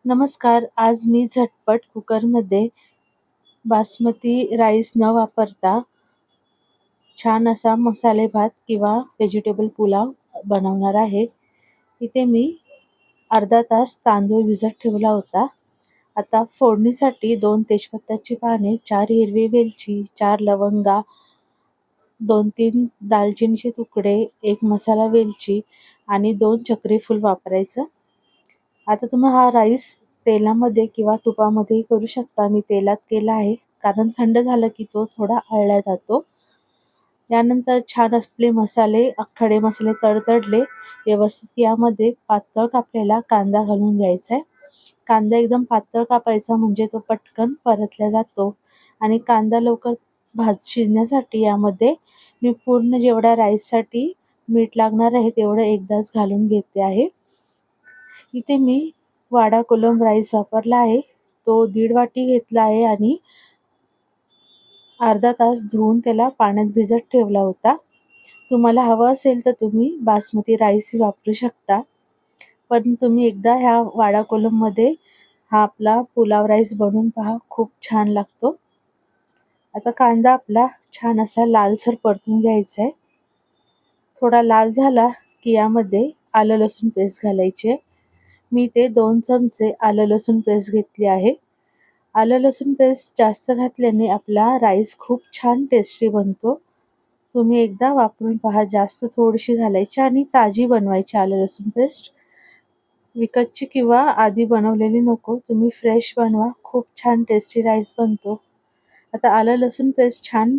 नमस्कार. आज मी झटपट कुकरमध्ये बासमती राईस न वापरता छान असा मसाले भात किंवा व्हेजिटेबल पुलाव बनवणार आहे. इथे मी अर्धा तास तांदूळ भिजत ठेवला होता. आता फोडणीसाठी 2 तेजपत्त्याची पाने, 4 हिरवी वेलची, 4 लवंगा, 2-3 दालचिनीचे तुकडे, 1 मसाला वेलची आणि 2 चक्री फूल वापरायचं. आता तुम्ही हा राईस तेलामध्ये किंवा तुपामध्येही करू शकता. मी तेलात केला आहे कारण थंड झालं की तो थोडा आळला जातो. यानंतर छान आपले मसाले, खडे मसाले तडतडले व्यवस्थित. यामध्ये पातळ कापलेला कांदा घालून घ्यायचा आहे. कांदा एकदम पातळ कापायचा म्हणजे तो पटकन परतला जातो आणि कांदा लवकर शिजण्यासाठी यामध्ये मी पूर्ण जेवढ्या राईससाठी मीठ लागणार आहे तेवढं एकदाच घालून घेते आहे. इथे मी वाडा कोलम राईस वापरला आहे. तो 1.5 वाटी घेतला आहे आणि अर्धा तास धुवून त्याला पाण्यात भिजत ठेवला होता. तुम्हाला हवं असेल तर तुम्ही बासमती राईसही वापरू शकता. पण तुम्ही एकदा ह्या वाडा कोलममध्ये हा आपला पुलाव राईस बनवून पहा, खूप छान लागतो. आता कांदा आपला छान असा लालसर परतून घ्यायचा आहे. थोडा लाल झाला की यामध्ये आलं लसूण पेस्ट घालायची आहे. मी ते 2 चमचे आलं लसूण पेस्ट घेतली आहे. आलं लसूण पेस्ट जास्त घातल्याने आपला राईस खूप छान टेस्टी बनतो. तुम्ही एकदा वापरून पहा. जास्त थोडीशी घालायची आणि ताजी बनवायची आलं लसूण पेस्ट. विकतची किंवा आधी बनवलेली नको, तुम्ही फ्रेश बनवा. खूप छान टेस्टी राईस बनतो. आता आलं लसूण पेस्ट छान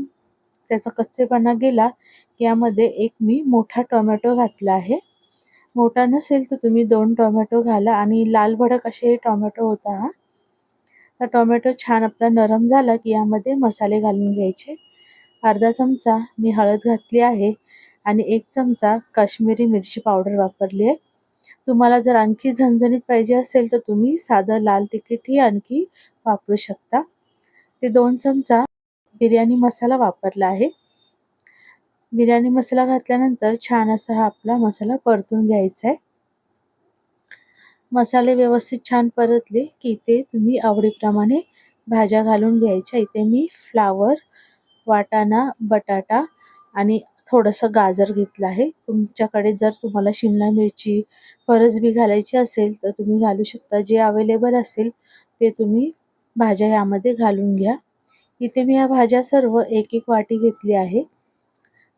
त्याचा कच्चेपणा गेला की यामध्ये एक मी मोठा टोमॅटो घातला आहे. मोठा नसेल तर तुम्ही 2 टोमॅटो घाला आणि लाल भडक असे टोमॅटो होता हा. तर टोमॅटो छान आपला नरम झाला की यामध्ये मसाले घालून घ्यायचे. अर्धा चमचा मी हळद घातली आहे आणि 1 चमचा काश्मीरी मिरची पावडर वापरली आहे. तुम्हाला जर आणखी झणझणीत पाहिजे असेल तर तुम्ही साधं लाल तिखटही आणखी वापरू शकता. ते 2 चमचा बिर्याणी मसाला वापरला आहे. बिर्याणी मसाला घातल्यानंतर छान असा हा आपला मसाला परतून घ्यायचा आहे. मसाले व्यवस्थित छान परतले की इथे तुम्ही आवडीप्रमाणे भाज्या घालून घ्यायच्या. इथे मी फ्लावर, वाटाणा, बटाटा आणि थोडंसं गाजर घेतलं आहे. तुमच्याकडे जर तुम्हाला शिमला मिरची, फरसबी घालायची असेल तर तुम्ही घालू शकता. जे अवेलेबल असेल ते तुम्ही भाज्या यामध्ये घालून घ्या. इथे मी ह्या भाज्या सर्व 1-1 वाटी घेतली आहे.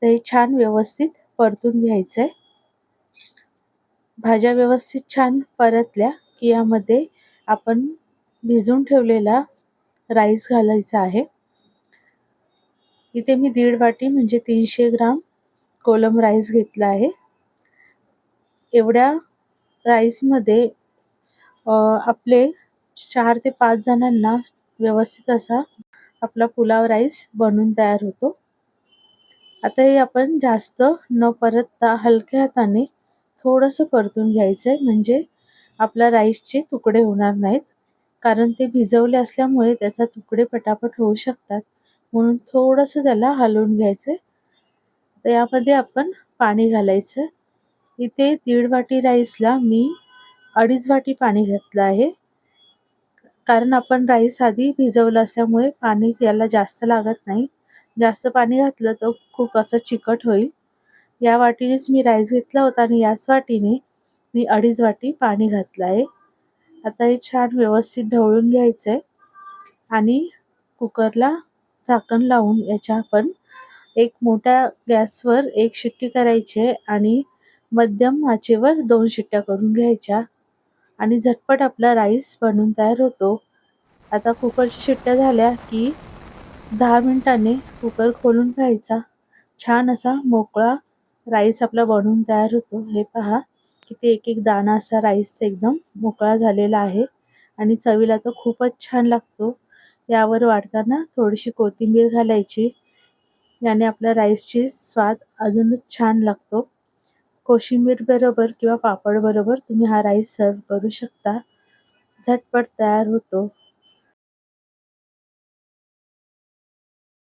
तर हे छान व्यवस्थित परतून घ्यायचं आहे. भाज्या व्यवस्थित छान परतल्या की यामध्ये आपण भिजवून ठेवलेला राईस घालायचा आहे. इथे मी 1.5 वाटी म्हणजे 300 ग्राम कोलम राईस घेतला आहे. एवढ्या राईसमध्ये आपले 4 ते 5 जणांना व्यवस्थित असा आपला पुलाव राईस बनून तयार होतो. आता हे आपण जास्त न परतता हलक्या हाताने थोडंसं परतून घ्यायचं आहे म्हणजे आपल्या राईसचे तुकडे होणार नाहीत. कारण ते भिजवले असल्यामुळे त्याचा तुकडे पटापट होऊ शकतात. म्हणून थोडंसं त्याला हलवून घ्यायचं आहे. तर यामध्ये आपण पाणी घालायचं. इथे 1.5 वाटी राईसला मी 2.5 वाटी पाणी घातलं आहे. कारण आपण राईस आधी भिजवलं असल्यामुळे पाणी याला जास्त लागत नाही. जास्त पाणी घातलं तर खूप असं चिकट होईल. या वाटीनेच मी राईस घेतला होता आणि याच वाटीने मी 2.5 वाटी पाणी घातलं आहे. आता हे छान व्यवस्थित ढवळून घ्यायचं आहे आणि कुकरला झाकण लावून याच्या आपण एक मोठ्या गॅसवर 1 शिट्टी करायची आहे आणि मध्यम आचेवर 2 शिट्ट्या करून घ्यायच्या आणि झटपट आपला राईस बनून तयार होतो. आता कुकरच्या शिट्ट्या झाल्या की 10 मिनिटांनी कुकर खोलून पाहायचा. छान असा मोकळा राईस आपला बनून तयार होतो. हे पहा किती एक दाणा असा राईस एकदम मोकळा झालेला आहे आणि चवीला तर खूपच छान लागतो. यावर वाढताना थोडीशी कोथिंबीर घालायची. याने आपल्या राईसची स्वाद अजूनच छान लागतो. कोशिंबीर बरोबर किंवा पापड बरोबर तुम्ही हा राईस सर्व करू शकता. झटपट तयार होतो.